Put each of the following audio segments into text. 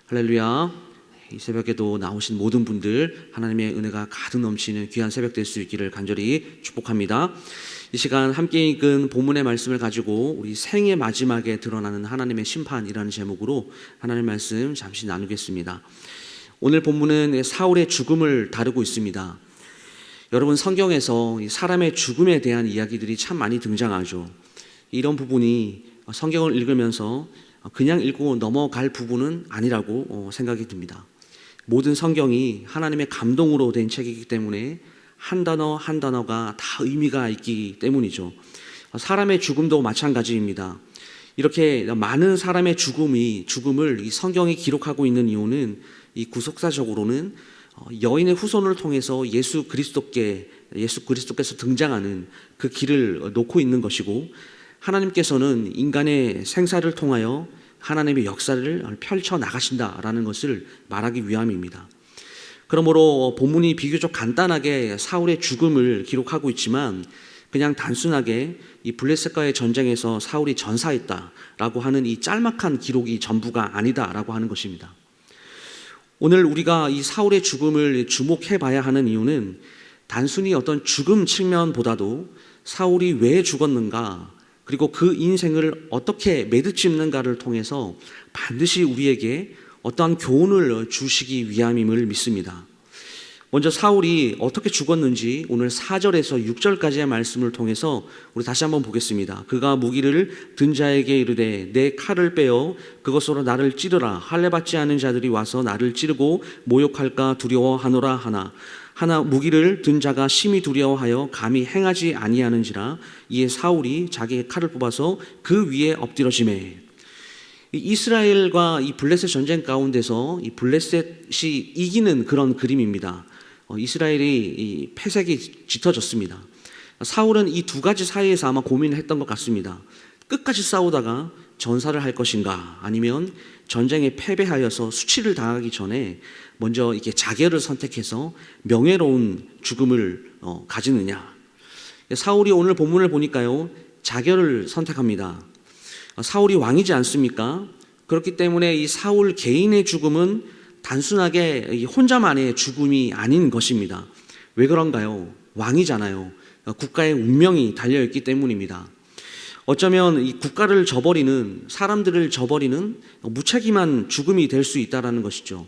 할렐루야. 이 새벽에도 나오신 모든 분들 하나님의 은혜가 가득 넘치는 귀한 새벽 될 수 있기를 간절히 축복합니다. 이 시간 함께 읽은 본문의 말씀을 가지고 우리 생의 마지막에 드러나는 하나님의 심판이라는 제목으로 하나님의 말씀 잠시 나누겠습니다. 오늘 본문은 사울의 죽음을 다루고 있습니다. 여러분, 성경에서 사람의 죽음에 대한 이야기들이 참 많이 등장하죠. 이런 부분이 성경을 읽으면서 그냥 읽고 넘어갈 부분은 아니라고 생각이 듭니다. 모든 성경이 하나님의 감동으로 된 책이기 때문에 한 단어 한 단어가 다 의미가 있기 때문이죠. 사람의 죽음도 마찬가지입니다. 이렇게 많은 사람의 죽음을 이 성경이 기록하고 있는 이유는 이 구속사적으로는 여인의 후손을 통해서 예수 그리스도께서 등장하는 그 길을 놓고 있는 것이고, 하나님께서는 인간의 생사를 통하여 하나님의 역사를 펼쳐 나가신다라는 것을 말하기 위함입니다. 그러므로 본문이 비교적 간단하게 사울의 죽음을 기록하고 있지만 그냥 단순하게 이 블레셋과의 전쟁에서 사울이 전사했다라고 하는 이 짤막한 기록이 전부가 아니다라고 하는 것입니다. 오늘 우리가 이 사울의 죽음을 주목해 봐야 하는 이유는 단순히 어떤 죽음 측면보다도 사울이 왜 죽었는가, 그리고 그 인생을 어떻게 매듭짓는가를 통해서 반드시 우리에게 어떠한 교훈을 주시기 위함임을 믿습니다. 먼저 사울이 어떻게 죽었는지 오늘 4절에서 6절까지의 말씀을 통해서 우리 다시 한번 보겠습니다. 그가 무기를 든 자에게 이르되 내 칼을 빼어 그것으로 나를 찌르라. 할례 받지 않은 자들이 와서 나를 찌르고 모욕할까 두려워하노라 하나 무기를 든 자가 심히 두려워하여 감히 행하지 아니하는지라. 이에 사울이 자기의 칼을 뽑아서 그 위에 엎드러지매. 이스라엘과 이 블레셋 전쟁 가운데서 이 블레셋이 이기는 그런 그림입니다. 이스라엘이 이 패색이 짙어졌습니다. 사울은 이 두 가지 사이에서 아마 고민을 했던 것 같습니다. 끝까지 싸우다가 전사를 할 것인가, 아니면 전쟁에 패배하여서 수치를 당하기 전에 먼저 이렇게 자결을 선택해서 명예로운 죽음을 가지느냐. 사울이 오늘 본문을 보니까요, 자결을 선택합니다. 사울이 왕이지 않습니까? 그렇기 때문에 이 사울 개인의 죽음은 단순하게 혼자만의 죽음이 아닌 것입니다. 왜 그런가요? 왕이잖아요. 국가의 운명이 달려있기 때문입니다. 어쩌면 이 국가를 저버리는, 사람들을 저버리는 무책임한 죽음이 될 수 있다는 것이죠.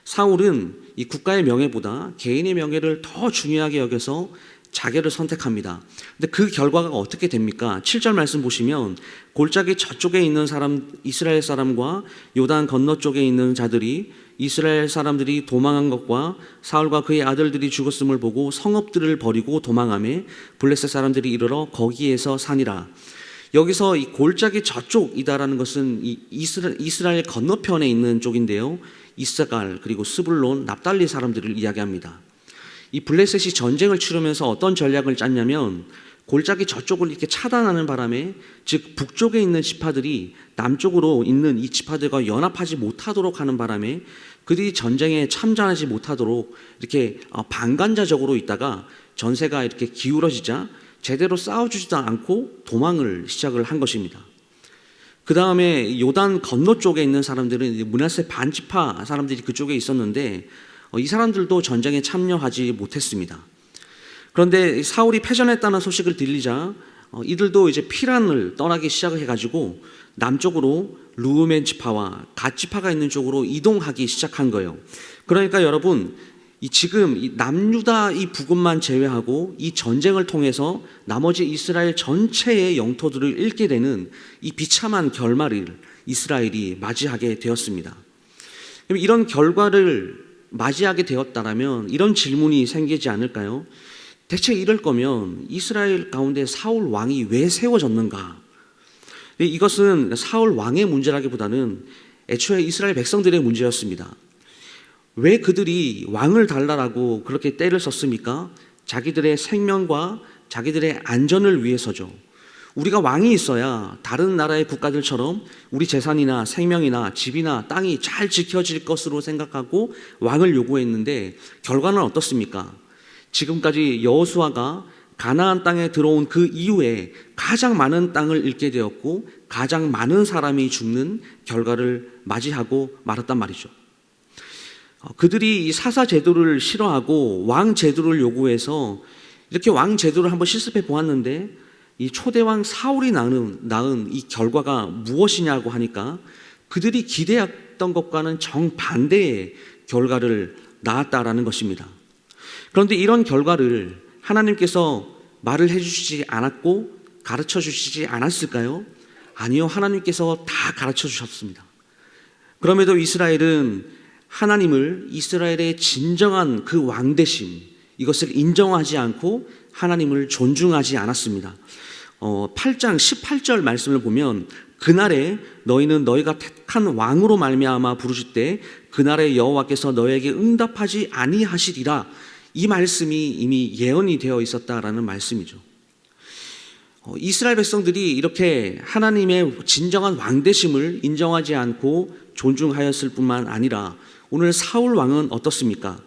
사울은 이 국가의 명예보다 개인의 명예를 더 중요하게 여겨서 자결을 선택합니다. 근데 그 결과가 어떻게 됩니까? 7절 말씀 보시면 골짜기 저쪽에 있는 사람, 이스라엘 사람과 요단 건너쪽에 있는 자들이 이스라엘 사람들이 도망한 것과 사울과 그의 아들들이 죽었음을 보고 성읍들을 버리고 도망하며 블레셋 사람들이 이르러 거기에서 사니라. 여기서 이 골짜기 저쪽이다라는 것은 이 이스라엘 건너편에 있는 쪽인데요, 이사갈 그리고 스불론, 납달리 사람들을 이야기합니다. 이 블레셋이 전쟁을 치르면서 어떤 전략을 짰냐면 골짜기 저쪽을 이렇게 차단하는 바람에, 즉 북쪽에 있는 지파들이 남쪽으로 있는 이 지파들과 연합하지 못하도록 하는 바람에 그들이 전쟁에 참전하지 못하도록 이렇게 방관자적으로 있다가 전세가 이렇게 기울어지자 제대로 싸워주지도 않고 도망을 시작을 한 것입니다. 그 다음에 요단 건너쪽에 있는 사람들은 므낫세 반지파 사람들이 그쪽에 있었는데 이 사람들도 전쟁에 참여하지 못했습니다. 그런데 사울이 패전했다는 소식을 들리자 이들도 이제 피란을 떠나기 시작을 해가지고 남쪽으로 르우멘 지파와 갓 지파가 있는 쪽으로 이동하기 시작한 거예요. 그러니까 여러분, 지금 이 남유다 이 부근만 제외하고 이 전쟁을 통해서 나머지 이스라엘 전체의 영토들을 잃게 되는 이 비참한 결말을 이스라엘이 맞이하게 되었습니다. 이런 결과를 맞이하게 되었다라면 이런 질문이 생기지 않을까요? 대체 이럴 거면 이스라엘 가운데 사울 왕이 왜 세워졌는가? 이것은 사울 왕의 문제라기보다는 애초에 이스라엘 백성들의 문제였습니다. 왜 그들이 왕을 달라라고 그렇게 떼를 썼습니까? 자기들의 생명과 자기들의 안전을 위해서죠. 우리가 왕이 있어야 다른 나라의 국가들처럼 우리 재산이나 생명이나 집이나 땅이 잘 지켜질 것으로 생각하고 왕을 요구했는데 결과는 어떻습니까? 지금까지 여호수아가 가나안 땅에 들어온 그 이후에 가장 많은 땅을 잃게 되었고 가장 많은 사람이 죽는 결과를 맞이하고 말았단 말이죠. 그들이 이 사사 제도를 싫어하고 왕 제도를 요구해서 이렇게 왕 제도를 한번 실습해 보았는데 이 초대왕 사울이 낳은 이 결과가 무엇이냐고 하니까 그들이 기대했던 것과는 정반대의 결과를 낳았다라는 것입니다. 그런데 이런 결과를 하나님께서 말을 해주시지 않았고 가르쳐 주시지 않았을까요? 아니요, 하나님께서 다 가르쳐 주셨습니다. 그럼에도 이스라엘은 하나님을, 이스라엘의 진정한 그 왕되심, 이것을 인정하지 않고 하나님을 존중하지 않았습니다. 8장 18절 말씀을 보면 그날에 너희는 너희가 택한 왕으로 말미암아 부르짖되 그날에 여호와께서 너희에게 응답하지 아니하시리라. 이 말씀이 이미 예언이 되어 있었다라는 말씀이죠. 이스라엘 백성들이 이렇게 하나님의 진정한 왕되심을 인정하지 않고 존중하였을 뿐만 아니라 오늘 사울 왕은 어떻습니까?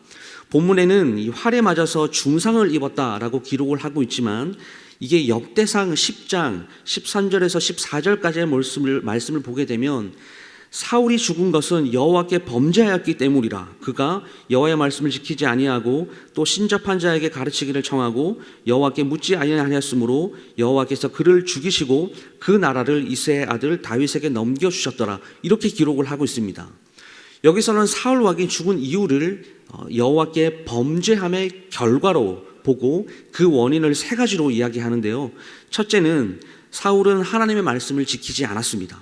본문에는 이 활에 맞아서 중상을 입었다라고 기록을 하고 있지만 이게 역대상 10장 13절에서 14절까지의 말씀을 보게 되면 사울이 죽은 것은 여호와께 범죄하였기 때문이라. 그가 여호와의 말씀을 지키지 아니하고 또 신접한 자에게 가르치기를 청하고 여호와께 묻지 아니하였으므로 여호와께서 그를 죽이시고 그 나라를 이새의 아들 다윗에게 넘겨주셨더라. 이렇게 기록을 하고 있습니다. 여기서는 사울 왕이 죽은 이유를 여호와께 범죄함의 결과로 보고 그 원인을 세 가지로 이야기하는데요. 첫째는 사울은 하나님의 말씀을 지키지 않았습니다.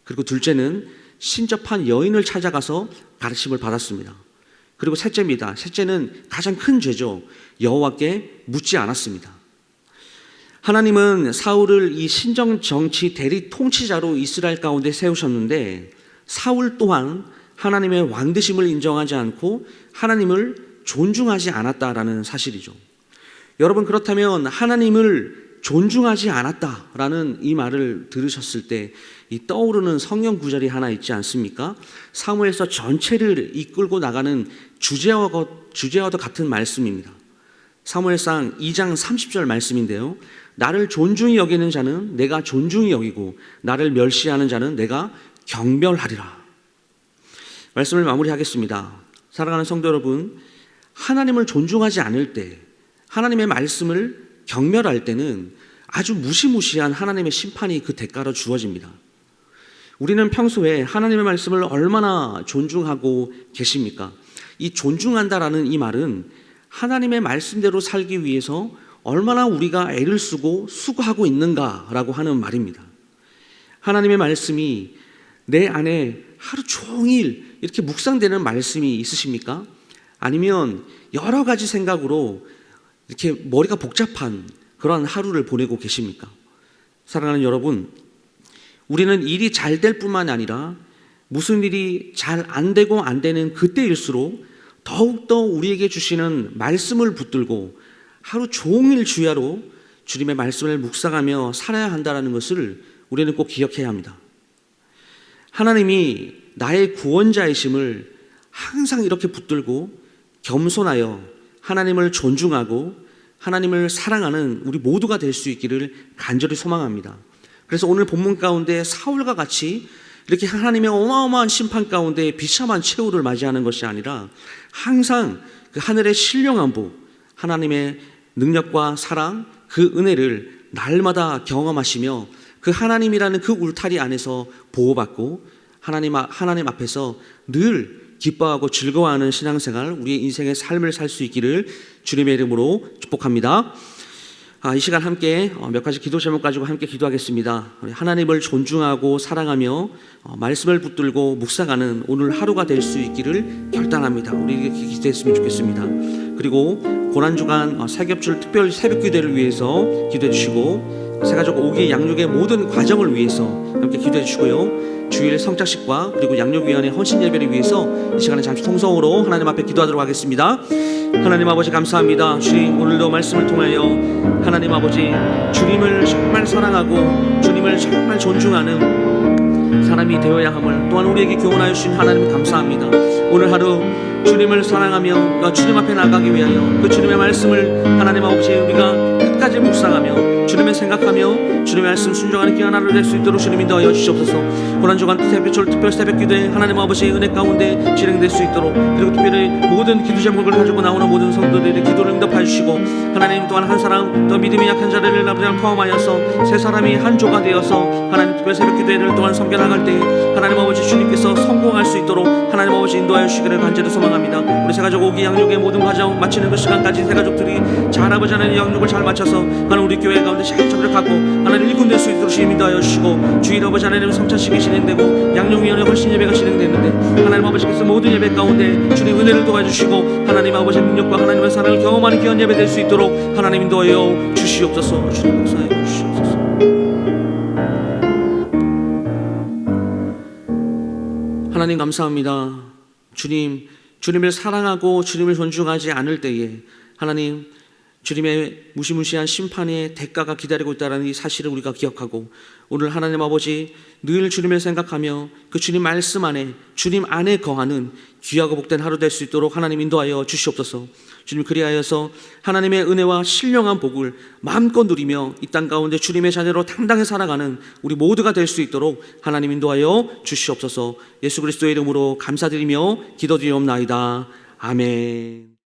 그리고 둘째는 신접한 여인을 찾아가서 가르침을 받았습니다. 그리고 셋째입니다. 셋째는 가장 큰 죄죠. 여호와께 묻지 않았습니다. 하나님은 사울을 이 신정 정치 대리 통치자로 이스라엘 가운데 세우셨는데 사울 또한 하나님의 왕되심을 인정하지 않고 하나님을 존중하지 않았다라는 사실이죠. 여러분, 그렇다면 하나님을 존중하지 않았다라는 이 말을 들으셨을 때 이 떠오르는 성경 구절이 하나 있지 않습니까? 사무엘서 전체를 이끌고 나가는 주제와도 같은 말씀입니다. 사무엘상 2장 30절 말씀인데요. 나를 존중히 여기는 자는 내가 존중히 여기고 나를 멸시하는 자는 내가 경멸하리라. 말씀을 마무리하겠습니다. 사랑하는 성도 여러분, 하나님을 존중하지 않을 때, 하나님의 말씀을 경멸할 때는 아주 무시무시한 하나님의 심판이 그 대가로 주어집니다. 우리는 평소에 하나님의 말씀을 얼마나 존중하고 계십니까? 이 존중한다라는 이 말은 하나님의 말씀대로 살기 위해서 얼마나 우리가 애를 쓰고 수고하고 있는가라고 하는 말입니다. 하나님의 말씀이 내 안에 하루 종일 이렇게 묵상되는 말씀이 있으십니까? 아니면 여러 가지 생각으로 이렇게 머리가 복잡한 그런 하루를 보내고 계십니까? 사랑하는 여러분, 우리는 일이 잘 될 뿐만 아니라 무슨 일이 잘 안 되고 안 되는 그때일수록 더욱더 우리에게 주시는 말씀을 붙들고 하루 종일 주야로 주님의 말씀을 묵상하며 살아야 한다는 것을 우리는 꼭 기억해야 합니다. 하나님이 나의 구원자이심을 항상 이렇게 붙들고 겸손하여 하나님을 존중하고 하나님을 사랑하는 우리 모두가 될 수 있기를 간절히 소망합니다. 그래서 오늘 본문 가운데 사울과 같이 이렇게 하나님의 어마어마한 심판 가운데 비참한 최후를 맞이하는 것이 아니라 항상 그 하늘의 신령한 복, 하나님의 능력과 사랑, 그 은혜를 날마다 경험하시며 그 하나님이라는 그 울타리 안에서 보호받고 하나님 앞에서 늘 기뻐하고 즐거워하는 신앙생활, 우리의 인생의 삶을 살 수 있기를 주님의 이름으로 축복합니다. 이 시간 함께 몇 가지 기도 제목 가지고 함께 기도하겠습니다. 우리 하나님을 존중하고 사랑하며 말씀을 붙들고 묵상하는 오늘 하루가 될 수 있기를 결단합니다. 우리 이렇게 기도했으면 좋겠습니다. 그리고 고난주간 새겹줄 특별 새벽 기도를 위해서 기도해 주시고 새가족 오기 양육의 모든 과정을 위해서 함께 기도해 주시고요. 주일 성찬식과 그리고 양육위원회 헌신 예배를 위해서 이 시간에 잠시 통성으로 하나님 앞에 기도하도록 하겠습니다. 하나님 아버지 감사합니다. 주님, 오늘도 말씀을 통하여 하나님 아버지 주님을 정말 사랑하고 주님을 정말 존중하는 사람이 되어야 함을 또한 우리에게 교훈하여 주신 하나님 감사합니다. 오늘 하루 주님을 사랑하며 주님 앞에 나가기 위하여 그 주님의 말씀을 하나님 아버지 우리가 끝까지 묵상하며 주님을 생각하며 주님의 말씀 순종하는 귀한 하루 될 수 있도록 주님 인도하여 주시옵소서. 고난주간 특별 새벽 기도에 하나님 아버지의 은혜 가운데 진행될 수 있도록, 그리고 특별히 모든 기도 제목을 가지고 나오는 모든 성도들의 기도를 응답하여 주시고, 하나님 또한 한 사람 또 믿음이 약한 자를 포함하여서 세 사람이 한 조가 되어서 하나님 특별 새벽 기도회를 또한 섬겨나갈 때 하나님 아버지 주님께서 성공할 수 있도록 하나님 아버지 인도하여 주시기를 간절히 소망합니다. 우리 세 가족 오기 양육의 모든 과정 마치는 그 시간까지 세 가족들이 잘 아버지 하나님 양육을 잘 마쳐서 하나님 우리 교회 가운데 잘 접촉하고 하나님 일꾼 될 수 있도록 주님 인도하여 주시고, 주일 아버지 하나님 성찬식이 진행되고 양육위원회 훨씬 예배가 진행되는데 하나님 아버지께서 모든 예배 가운데 주님 은혜를 도와주시고 하나님 아버지의 능력과 하나님의 사랑을 경험하는 귀한 예배 될 수 있도록 하나님 인도하여 주시옵소서. 주님 역사해 주시옵소서. 하나님 감사합니다. 주님을 사랑하고 주님을 존중하지 않을 때에 하나님 주님의 무시무시한 심판의 대가가 기다리고 있다는 이 사실을 우리가 기억하고, 오늘 하나님 아버지 늘 주님을 생각하며 그 주님 말씀 안에 주님 안에 거하는 귀하고 복된 하루 될 수 있도록 하나님 인도하여 주시옵소서. 주님 그리하여서 하나님의 은혜와 신령한 복을 마음껏 누리며 이 땅 가운데 주님의 자녀로 당당히 살아가는 우리 모두가 될 수 있도록 하나님 인도하여 주시옵소서. 예수 그리스도의 이름으로 감사드리며 기도드리옵나이다. 아멘.